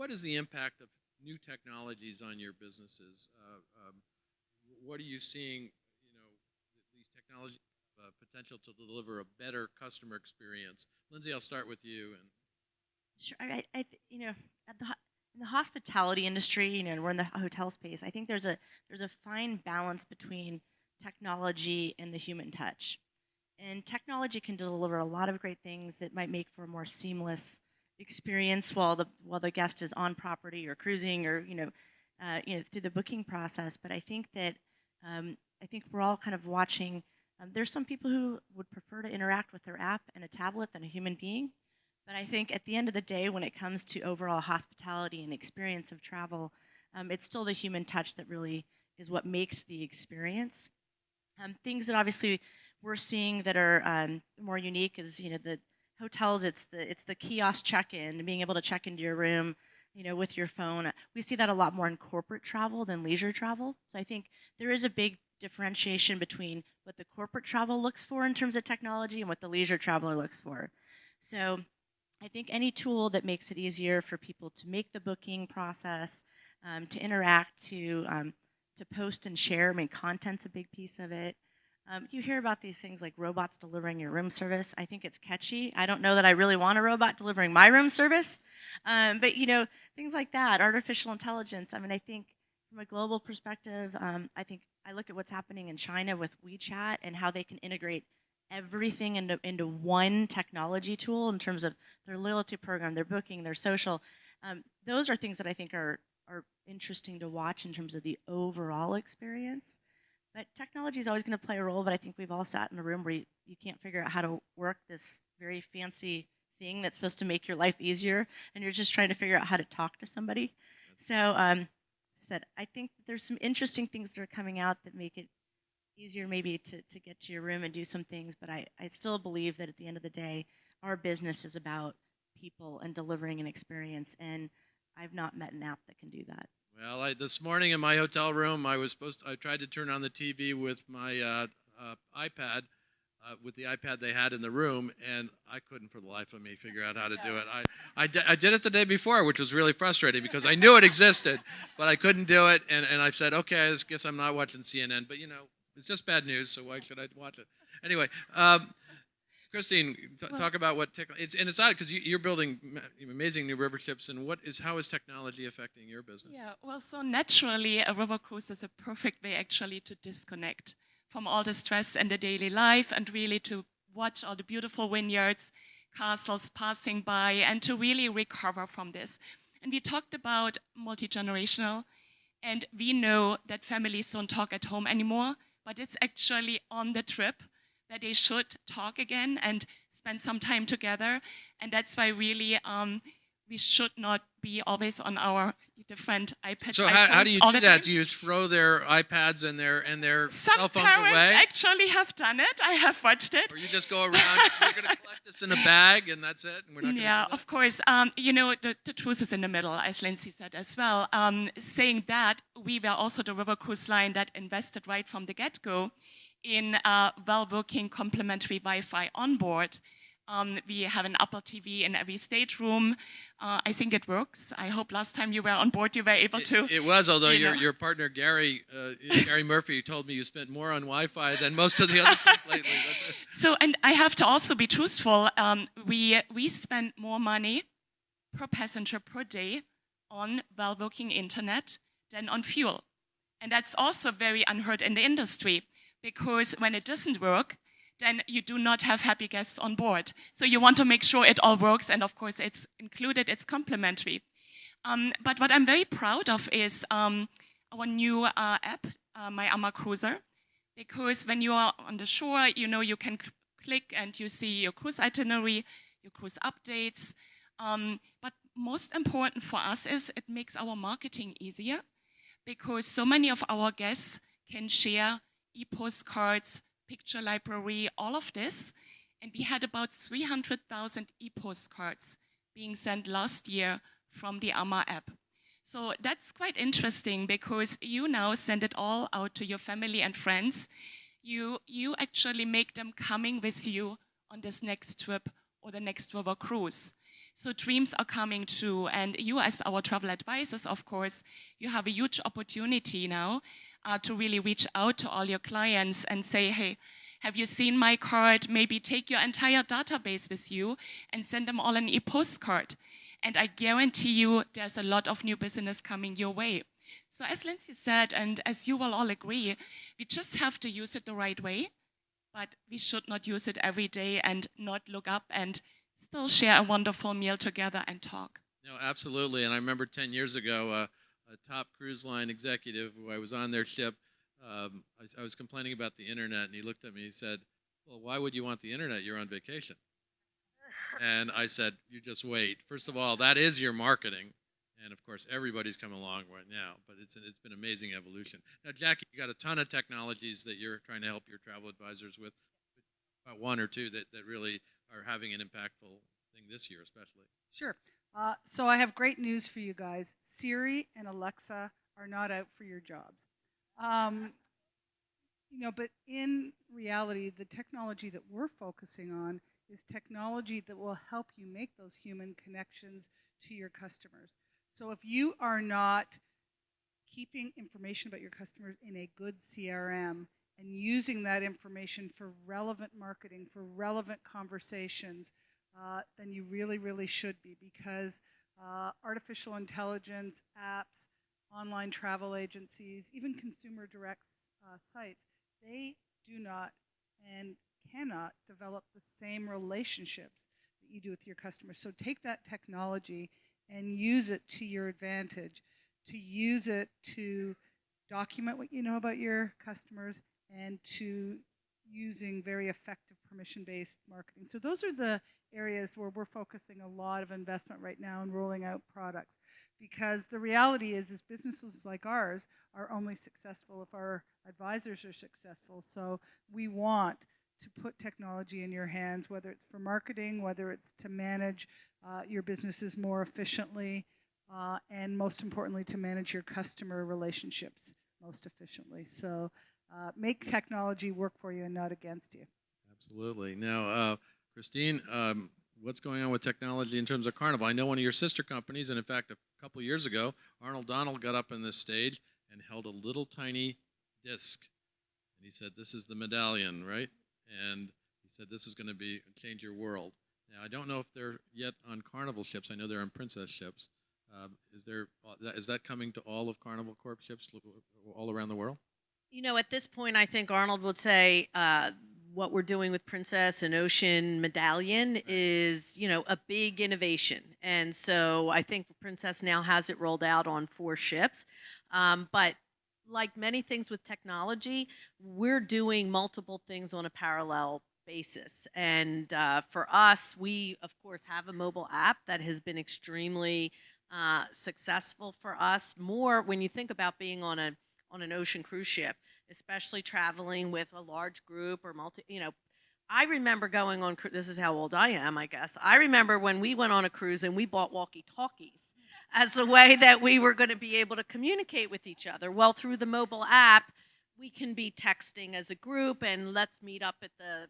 what is the impact of new technologies on your businesses? What are you seeing, these technology potential to deliver a better customer experience? Lindsay, I'll start with you. And Sure. At in the hospitality industry, and we're in the hotel space. I think there's a fine balance between technology and the human touch. And technology can deliver a lot of great things that might make for a more seamless experience while the guest is on property or cruising or through the booking process. But I think that I think we're all kind of watching. There's some people who would prefer to interact with their app and a tablet than a human being. But I think at the end of the day, when it comes to overall hospitality and experience of travel, it's still the human touch that really is what makes the experience. Things that obviously we're seeing that are more unique is the hotels. It's the kiosk check-in, being able to check into your room, with your phone. We see that a lot more in corporate travel than leisure travel. So I think there is a big differentiation between what the corporate travel looks for in terms of technology and what the leisure traveler looks for. So I think any tool that makes it easier for people to make the booking process, to interact, to post and share. I mean, content's a big piece of it. You hear about these things like robots delivering your room service. I think it's catchy. I don't know that I really want a robot delivering my room service, but things like that, artificial intelligence. I mean, I think from a global perspective, I think I look at what's happening in China with WeChat and how they can integrate everything into one technology tool in terms of their loyalty program, their booking, their social. Those are things that I think are interesting to watch in terms of the overall experience. But technology is always going to play a role, but I think we've all sat in a room where you can't figure out how to work this very fancy thing that's supposed to make your life easier, and you're just trying to figure out how to talk to somebody. So, as I said, I think there's some interesting things that are coming out that make it easier maybe to get to your room and do some things, but I still believe that at the end of the day, our business is about people and delivering an experience, and I've not met an app that can do that. Well, this morning in my hotel room, I tried to turn on the TV with my iPad, with the iPad they had in the room, and I couldn't for the life of me figure out how to do it. I did it the day before, which was really frustrating because I knew it existed, but I couldn't do it, and I said, okay, I guess I'm not watching CNN, but it's just bad news, so why should I watch it? Anyway, Kristin, talk about what it's odd because you're building amazing new river ships, and how is technology affecting your business? Yeah, well, so naturally, a river cruise is a perfect way actually to disconnect from all the stress in the daily life and really to watch all the beautiful vineyards, castles passing by, and to really recover from this. And we talked about multi-generational, and we know that families don't talk at home anymore, but it's actually on the trip that they should talk again and spend some time together. And that's why really we should not be always on our different iPads. So how do you do that? Do you throw their iPads and their cell phones away? Some parents actually have done it. I have watched it. Or you just go around, we're going to collect this in a bag and that's it? And we're not yeah, of course. The truth is in the middle, as Lindsay said as well. Saying that, we were also the river cruise line that invested right from the get-go in well-working complementary Wi-Fi on board. We have an Apple TV in every stateroom. I think it works. I hope last time you were on board, you were able to. It was, although your partner Gary Murphy told me you spent more on Wi-Fi than most of the other things lately. So, and I have to also be truthful. We spend more money per passenger per day on well-working internet than on fuel, and that's also very unheard in the industry. Because when it doesn't work, then you do not have happy guests on board. So you want to make sure it all works, and of course it's included, it's complimentary. But what I'm very proud of is our new app, My AmaCruiser, because when you are on the shore, you can click and you see your cruise itinerary, your cruise updates. But most important for us is it makes our marketing easier, because so many of our guests can share e-postcards, picture library, all of this. And we had about 300,000 e-postcards being sent last year from the Ama app. So that's quite interesting because you now send it all out to your family and friends. You actually make them coming with you on this next trip or the next river cruise. So dreams are coming true. And you, as our travel advisors, of course, you have a huge opportunity now to really reach out to all your clients and say, hey, have you seen my card? Maybe take your entire database with you and send them all an e-postcard. And I guarantee you there's a lot of new business coming your way. So as Lindsay said, and as you will all agree, we just have to use it the right way, but we should not use it every day and not look up and still share a wonderful meal together and talk. No, absolutely. And I remember 10 years ago, a top cruise line executive who I was on their ship, I was complaining about the internet, and he looked at me and he said, well, why would you want the internet? You're on vacation. And I said, you just wait. First of all, that is your marketing. And of course, everybody's come along right now, but it's been amazing evolution. Now, Jackie, you got a ton of technologies that you're trying to help your travel advisors with. About one or two that really are having an impactful thing this year, especially. Sure. So I have great news for you guys. Siri and Alexa are not out for your jobs. But in reality, the technology that we're focusing on is technology that will help you make those human connections to your customers. So if you are not keeping information about your customers in a good CRM and using that information for relevant marketing, for relevant conversations, then you really, really should be, because artificial intelligence, apps, online travel agencies, even consumer direct sites, they do not and cannot develop the same relationships that you do with your customers. So take that technology and use it to your advantage, to use it to document what you know about your customers and to using very effective permission-based marketing. So those are the areas where we're focusing a lot of investment right now in rolling out products, because the reality is businesses like ours are only successful if our advisors are successful. So we want to put technology in your hands, whether it's for marketing, whether it's to manage your businesses more efficiently, and most importantly, to manage your customer relationships most efficiently. So make technology work for you and not against you. Absolutely. Now, Kristin, what's going on with technology in terms of Carnival? I know one of your sister companies, and in fact, a couple years ago, Arnold Donald got up on this stage and held a little tiny disc. And he said, this is the medallion, right? And he said, this is going to change your world. Now, I don't know if they're yet on Carnival ships. I know they're on Princess ships. Is that coming to all of Carnival Corp ships all around the world? At this point, I think Arnold would say what we're doing with Princess and Ocean Medallion is, a big innovation. And so I think Princess now has it rolled out on 4 ships. But like many things with technology, we're doing multiple things on a parallel basis. And for us, we, of course, have a mobile app that has been extremely successful for us. More when you think about being on an ocean cruise ship, especially traveling with a large group or I remember going on, this is how old I am, I guess. I remember when we went on a cruise and we bought walkie-talkies as the way that we were going to be able to communicate with each other. Well, through the mobile app, we can be texting as a group and let's meet up at the,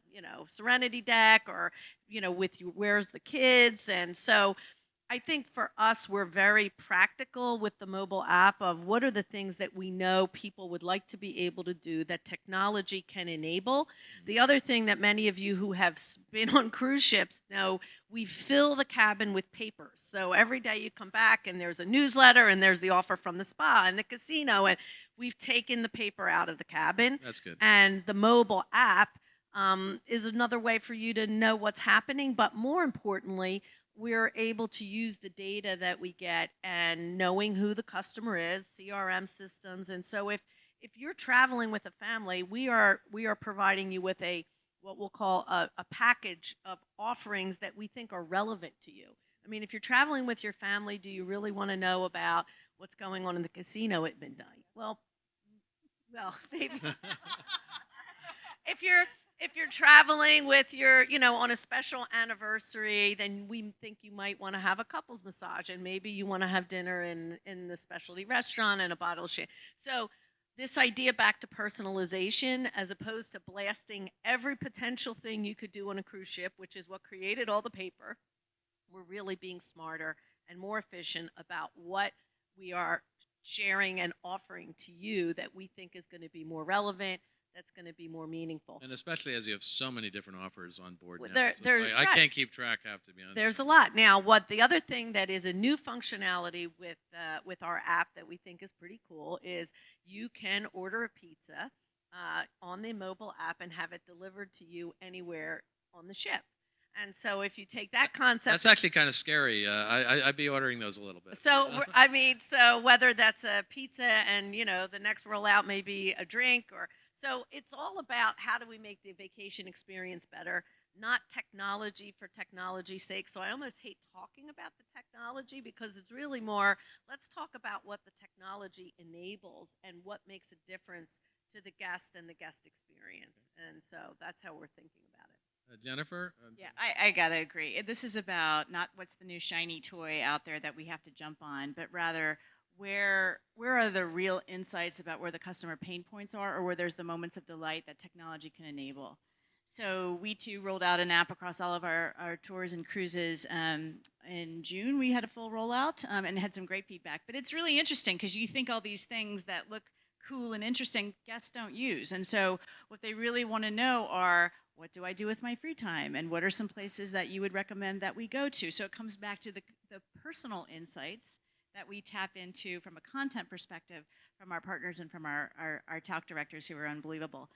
Serenity deck or, with you, where's the kids? And so I think for us, we're very practical with the mobile app of what are the things that we know people would like to be able to do that technology can enable. The other thing that many of you who have been on cruise ships know, we fill the cabin with papers. So every day you come back and there's a newsletter and there's the offer from the spa and the casino, and we've taken the paper out of the cabin. That's good. And the mobile app is another way for you to know what's happening, but more importantly, we're able to use the data that we get and knowing who the customer is, CRM systems. And so if you're traveling with a family, we are providing you with what we'll call a package of offerings that we think are relevant to you. I mean, if you're traveling with your family, do you really want to know about what's going on in the casino at midnight? Well, maybe. If you're traveling with your, on a special anniversary, then we think you might want to have a couples massage, and maybe you want to have dinner in the specialty restaurant and a bottle of champagne. So this idea back to personalization, as opposed to blasting every potential thing you could do on a cruise ship, which is what created all the paper, we're really being smarter and more efficient about what we are sharing and offering to you that we think is going to be more relevant, that's going to be more meaningful. And especially as you have so many different offers on board now. There- So it's there's- like, I right. can't keep track, I have to be honest. There's a lot. Now, what the other thing that is a new functionality with our app that we think is pretty cool is you can order a pizza on the mobile app and have it delivered to you anywhere on the ship. And so if you take that concept, That's actually kind of scary. I'd be ordering those a little bit. so I mean, so whether that's a pizza and the next rollout may be a drink, or so it's all about how do we make the vacation experience better, not technology for technology's sake. So I almost hate talking about the technology because it's really more, let's talk about what the technology enables and what makes a difference to the guest and the guest experience. And so that's how we're thinking about it. Jennifer? Yeah, I gotta agree. This is about not what's the new shiny toy out there that we have to jump on, but rather where are the real insights about where the customer pain points are, or where there's the moments of delight that technology can enable. So we too rolled out an app across all of our tours and cruises. In June, we had a full rollout and had some great feedback. But it's really interesting because you think all these things that look cool and interesting, guests don't use. And so what they really want to know are, what do I do with my free time? And what are some places that you would recommend that we go to? So it comes back to the personal insights that we tap into from a content perspective from our partners and from our Tauck directors who are unbelievable.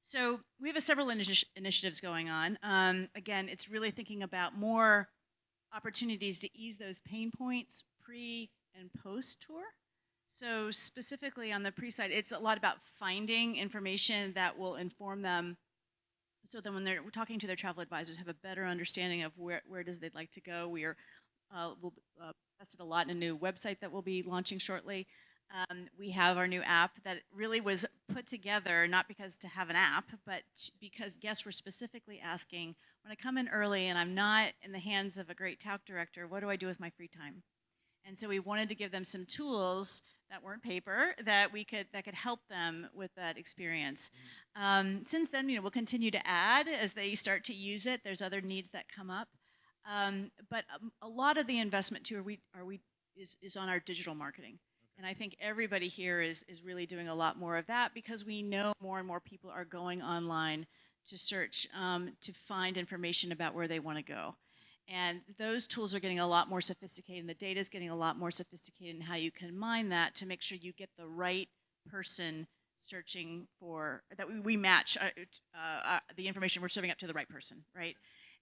So we have several initiatives going on. Again, it's really thinking about more opportunities to ease those pain points pre and post tour. So specifically on the pre-side, it's a lot about finding information that will inform them so that when they're talking to their travel advisors, have a better understanding of where does they'd like to go. We'll invested a lot in a new website that we'll be launching shortly. We have our new app that really was put together not because to have an app, but because guests were specifically asking, when I come in early and I'm not in the hands of a great Tauck director, what do I do with my free time? And so we wanted to give them some tools that weren't paper that could help them with that experience. Since then, we'll continue to add as they start to use it. There's other needs that come up, but a lot of the investment too is on our digital marketing. And I think everybody here is really doing a lot more of that because we know more and more people are going online to search to find information about where they want to go. And those tools are getting a lot more sophisticated, and the data is getting a lot more sophisticated in how you can mine that to make sure you get the right person searching for, that we match the information we're serving up to the right person, right?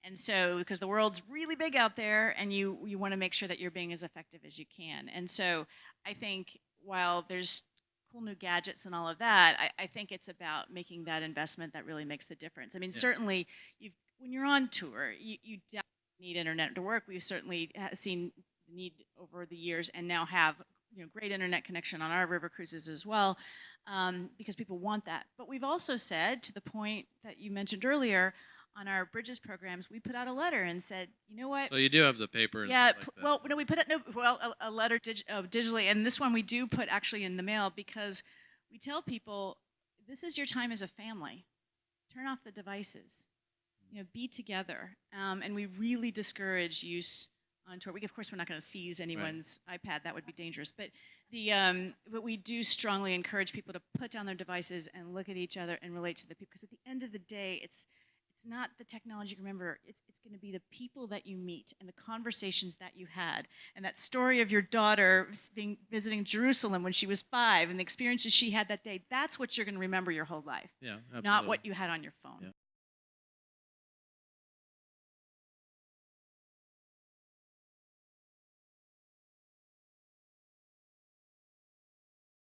And so, because the world's really big out there, and you want to make sure that you're being as effective as you can. And so I think while there's cool new gadgets and all of that, I think it's about making that investment that really makes the difference. I mean, certainly, when you're on tour, you definitely need internet to work. We've certainly seen the need over the years and now have great internet connection on our river cruises as well, because people want that. But we've also said, to the point that you mentioned earlier, on our bridges programs, we put out a letter and said, you know what? So you do have the paper. And Yeah, stuff like that. well, no, we put it a letter digitally, and this one we do put actually in the mail because we tell people, this is your time as a family. Turn off the devices. Be together, and we really discourage use on tour. Of course, we're not going to seize anyone's iPad; that would be dangerous. But but we do strongly encourage people to put down their devices and look at each other and relate to the people. Because at the end of the day, it's not the technology. Remember, it's going to be the people that you meet and the conversations that you had, and that story of your daughter visiting Jerusalem when she was 5, and the experiences she had that day. That's what you're going to remember your whole life. Yeah, absolutely. Not what you had on your phone. Yeah.